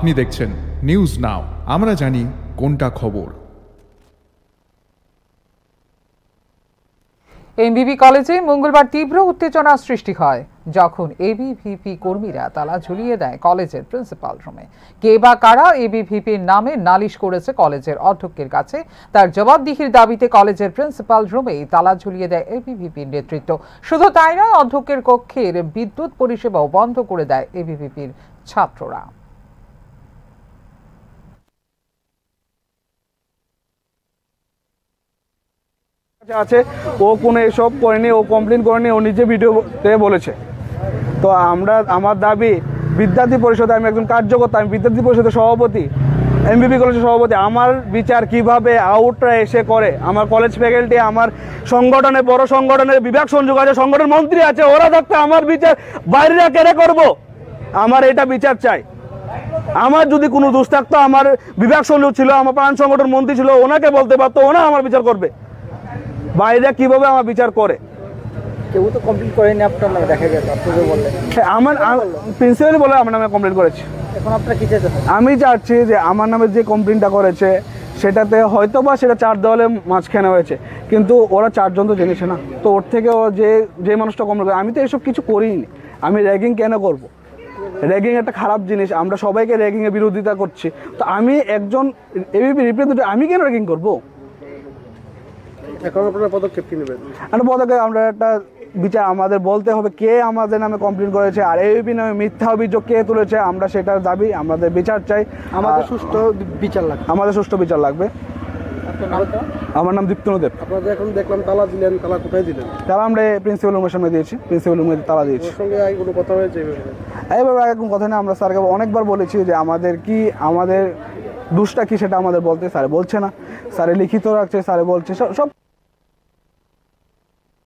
আপনি দেখছেন news now, আমরা জানি কোনটা খবর। এমবিবি কলেজে মঙ্গলবার তীব্র উত্তেজনার সৃষ্টি হয় যখন এবিভিপি কর্মীরা তালা ঝুলিয়ে দেয় কলেজের প্রিন্সিপাল রুমে। কে বা কারা এবিভিপির নামে নালিশ করেছে কলেজের অধ্যক্ষের কাছে, তার জবাবদিহির দাবিতে কলেজের প্রিন্সিপাল রুমেই তালা ঝুলিয়ে দেয় এবিভিপির নেতৃত্ব। শুধু তাই নয়, অধ্যক্ষের কক্ষের বিদ্যুৎ পরিষেবাও বন্ধ করে দেয় এবিভিপির ছাত্ররা। আছে ও কোনো এসব করেনি, ও কমপ্লেন করেনি, ও নিজে ভিডিওতে বলেছে। তো আমার দাবি, বিদ্যার্থী পরিষদে আমি একজন কার্যকর্তা, আমি বিদ্যার্থী পরিষদের সভাপতি, এমবিবি কলেজের সভাপতি। আমার বিচার কিভাবে আউটরা এসে করে, আমার কলেজ ফ্যাকাল্টি, আমার সংগঠনে, বড় সংগঠনের বিভাগ সংযোগ আছে, সংগঠন মন্ত্রী আছে, ওরা থাকতে আমার বিচার বাইরেরা কেড়ে করব? আমার এটা বিচার চাই। আমার যদি কোনো দোষ থাকতো, আমার বিভাগ সংযোগ ছিল, আমার প্রাণ সংগঠন মন্ত্রী ছিল, ওনাকে বলতে পারতো, ওনা আমার বিচার করবে। বাইরে কিভাবে আমার বিচার করে? কেউ তো কমপ্লিট করেনি আপনার নামে, দেখা গেল আপনি বললেন। আমার প্রিন্সিপাল বলে আমার নামে কমপ্লেন করেছে। এখন আপনারা কি চাইছেন? যে আমি চাচ্ছি যে আমার নামে যে কমপ্লেনটা করেছে সেটাতে হয়তো বা সেটা 4 দেওয়ালে মাঝখানে হয়েছে, কিন্তু ওরা 4 জন তো জেনেছে না। তো ওর থেকে ও যে মানুষটা কমপ্লেন করে, আমি তো এসব কিছু করিনি। আমি র্যাগিং কেন করব? র্যাগিং একটা খারাপ জিনিস, আমরা সবাইকে র্যাগিংয়ের বিরোধিতা করছি। তো আমি একজন এবিপি রিপ্রেজেন্টেটিভ, আমি কেন র্যাগিং করবো? এখন আপনারা পদক্ষেপ কি নেবেন? একটা পদক্ষেপ, আমরা একটা বিচার আমাদের বলতে হবে কে আমাদের নামে কমপ্লেন করেছে, আর এবিপি নামে মিথ্যা অভিযোগ কে তুলেছে। আমরা সেটার দাবি, আমাদের বিচার চাই, আমাদের সুষ্ঠু বিচার লাগবে। আমাদের সুষ্ঠু বিচার লাগবে। আমার নাম দীপ্তনু দেব। আপনাদের এখন দেখলাম তালা দিলেন, তালা কোথায় দিলেন? তালা আমরা প্রিন্সিপাল রুমের সামনে দিয়েছি, প্রিন্সিপাল রুমে তালা দিয়েছি। ওর সঙ্গে আগে কোনো কথা হয়েছে? এইভাবে আগে কোনো কথা নেই। আমরা স্যারকে অনেকবার বলেছি যে আমাদের দোষটা কি সেটা আমাদের বলতে, স্যার বলছে না। স্যারে লিখিত রাখছে, স্যারে বলছে সব